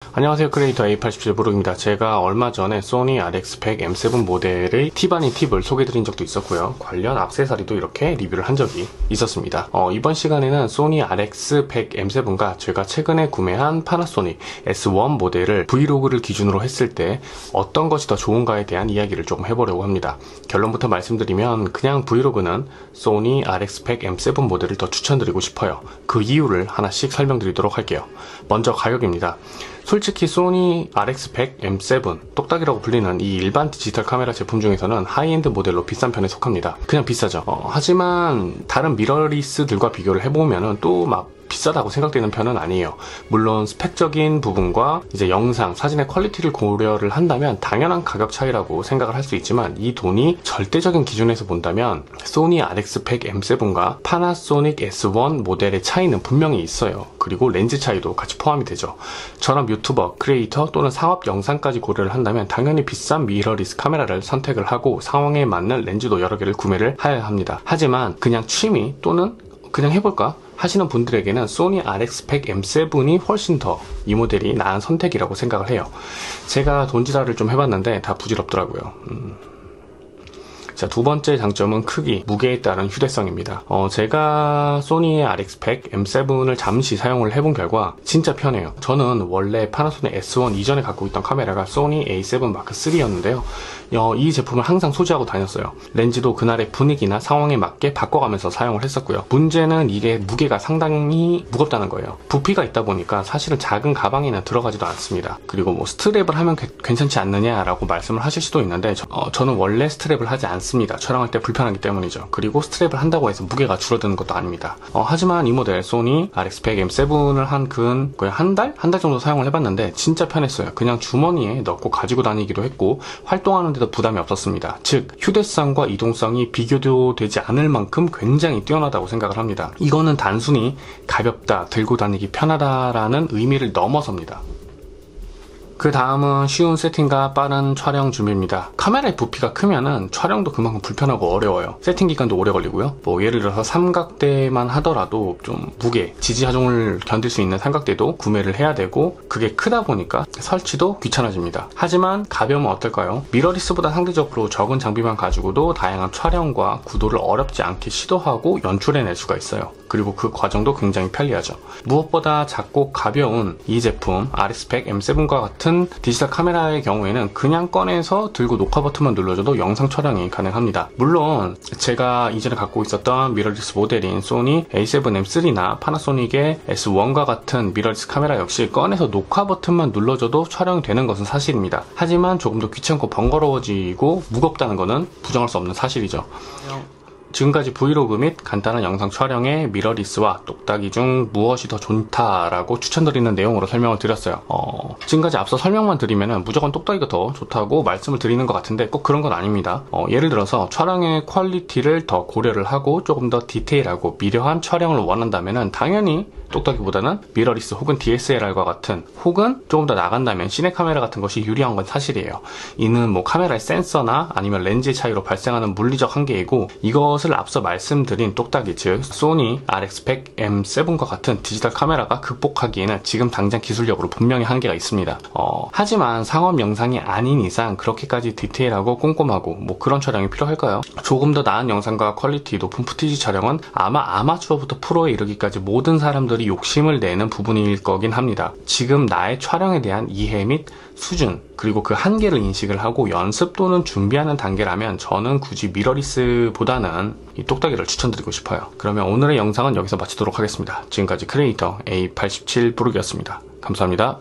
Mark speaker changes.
Speaker 1: 안녕하세요, 크리에이터 A87브룩입니다. 제가 얼마 전에 소니 RX100M7 모델의 팁 아닌 팁을 소개해드린 적도 있었고요. 관련 액세서리도 이렇게 리뷰를 한 적이 있었습니다. 이번 시간에는 소니 RX100M7과 제가 최근에 구매한 파나소닉 S1 모델을 브이로그를 기준으로 했을 때 어떤 것이 더 좋은가에 대한 이야기를 조금 해보려고 합니다. 결론부터 말씀드리면 그냥 브이로그는 소니 RX100M7 모델을 더 추천드리고 싶어요. 그 이유를 하나씩 설명드리도록 할게요. 먼저 가격입니다. 솔직히 소니 RX100M7 똑딱이라고 불리는 이 일반 디지털 카메라 제품 중에서는 하이엔드 모델로 비싼 편에 속합니다. 그냥 비싸죠. 하지만 다른 미러리스들과 비교를 해보면은 또 막 비싸다고 생각되는 편은 아니에요. 물론 스펙적인 부분과 이제 영상, 사진의 퀄리티를 고려를 한다면 당연한 가격 차이라고 생각을 할 수 있지만 이 돈이 절대적인 기준에서 본다면 소니 RX100M7과 파나소닉 S1 모델의 차이는 분명히 있어요. 그리고 렌즈 차이도 같이 포함이 되죠. 저런 유튜버, 크리에이터 또는 상업 영상까지 고려를 한다면 당연히 비싼 미러리스 카메라를 선택을 하고 상황에 맞는 렌즈도 여러 개를 구매를 해야 합니다. 하지만 그냥 취미 또는 그냥 해볼까? 하시는 분들에게는 소니 RX100M7이 훨씬 더 이 모델이 나은 선택이라고 생각을 해요. 제가 돈지랄을 좀 해봤는데 다 부질없더라고요. 자, 두 번째 장점은 크기, 무게에 따른 휴대성입니다. 제가 소니의 RX100M7을 잠시 사용을 해본 결과 진짜 편해요. 저는 원래 파나소닉 S1 이전에 갖고 있던 카메라가 소니 A7 마크 3였는데요. 이 제품을 항상 소지하고 다녔어요. 렌즈도 그날의 분위기나 상황에 맞게 바꿔가면서 사용을 했었고요. 문제는 이게 무게가 상당히 무겁다는 거예요. 부피가 있다 보니까 사실은 작은 가방에는 들어가지도 않습니다. 그리고 뭐 스트랩을 하면 괜찮지 않느냐라고 말씀을 하실 수도 있는데 저는 원래 스트랩을 하지 않습니다. 촬영할 때 불편하기 때문이죠. 그리고 스트랩을 한다고 해서 무게가 줄어드는 것도 아닙니다. 하지만 이 모델 소니 RX100M7을 거의 한 달 정도 사용을 해봤는데 진짜 편했어요. 그냥 주머니에 넣고 가지고 다니기도 했고 활동하는 도 부담이 없었습니다. 즉 휴대성과 이동성이 비교도 되지 않을 만큼 굉장히 뛰어나다고 생각을 합니다. 이거는 단순히 가볍다, 들고 다니기 편하다라는 의미를 넘어섭니다. 그 다음은 쉬운 세팅과 빠른 촬영 준비입니다. 카메라의 부피가 크면은 촬영도 그만큼 불편하고 어려워요. 세팅 기간도 오래 걸리고요. 뭐 예를 들어서 삼각대만 하더라도 좀 무게, 지지하중을 견딜 수 있는 삼각대도 구매를 해야 되고 그게 크다 보니까 설치도 귀찮아집니다. 하지만 가벼우면 어떨까요? 미러리스보다 상대적으로 적은 장비만 가지고도 다양한 촬영과 구도를 어렵지 않게 시도하고 연출해낼 수가 있어요. 그리고 그 과정도 굉장히 편리하죠. 무엇보다 작고 가벼운 이 제품 RX100M7과 같은 디지털 카메라의 경우에는 그냥 꺼내서 들고 녹화 버튼만 눌러줘도 영상 촬영이 가능합니다. 물론 제가 이전에 갖고 있었던 미러리스 모델인 소니 A7M3나 파나소닉의 S1과 같은 미러리스 카메라 역시 꺼내서 녹화 버튼만 눌러줘도 촬영이 되는 것은 사실입니다. 하지만 조금 더 귀찮고 번거로워지고 무겁다는 것은 부정할 수 없는 사실이죠. 지금까지 브이로그 및 간단한 영상 촬영에 미러리스와 똑딱이 중 무엇이 더 좋다라고 추천드리는 내용으로 설명을 드렸어요. 지금까지 앞서 설명만 드리면 무조건 똑딱이가 더 좋다고 말씀을 드리는 것 같은데 꼭 그런 건 아닙니다. 예를 들어서 촬영의 퀄리티를 더 고려를 하고 조금 더 디테일하고 미려한 촬영을 원한다면 당연히 똑딱이보다는 미러리스 혹은 DSLR과 같은 혹은 조금 더 나간다면 시네 카메라 같은 것이 유리한 건 사실이에요. 이는 뭐 카메라의 센서나 아니면 렌즈의 차이로 발생하는 물리적 한계이고 이것을 앞서 말씀드린 똑딱이 즉 소니 RX100M7과 같은 디지털 카메라가 극복하기에는 지금 당장 기술력으로 분명히 한계가 있습니다. 하지만 상업 영상이 아닌 이상 그렇게까지 디테일하고 꼼꼼하고 뭐 그런 촬영이 필요할까요? 조금 더 나은 영상과 퀄리티 높은 푸티지 촬영은 아마추어부터 프로에 이르기까지 모든 사람들이 욕심을 내는 부분일 거긴 합니다. 지금 나의 촬영에 대한 이해 및 수준 그리고 그 한계를 인식을 하고 연습 또는 준비하는 단계라면 저는 굳이 미러리스보다는 이 똑딱이를 추천드리고 싶어요. 그러면 오늘의 영상은 여기서 마치도록 하겠습니다. 지금까지 크리에이터 A87브룩이었습니다. 감사합니다.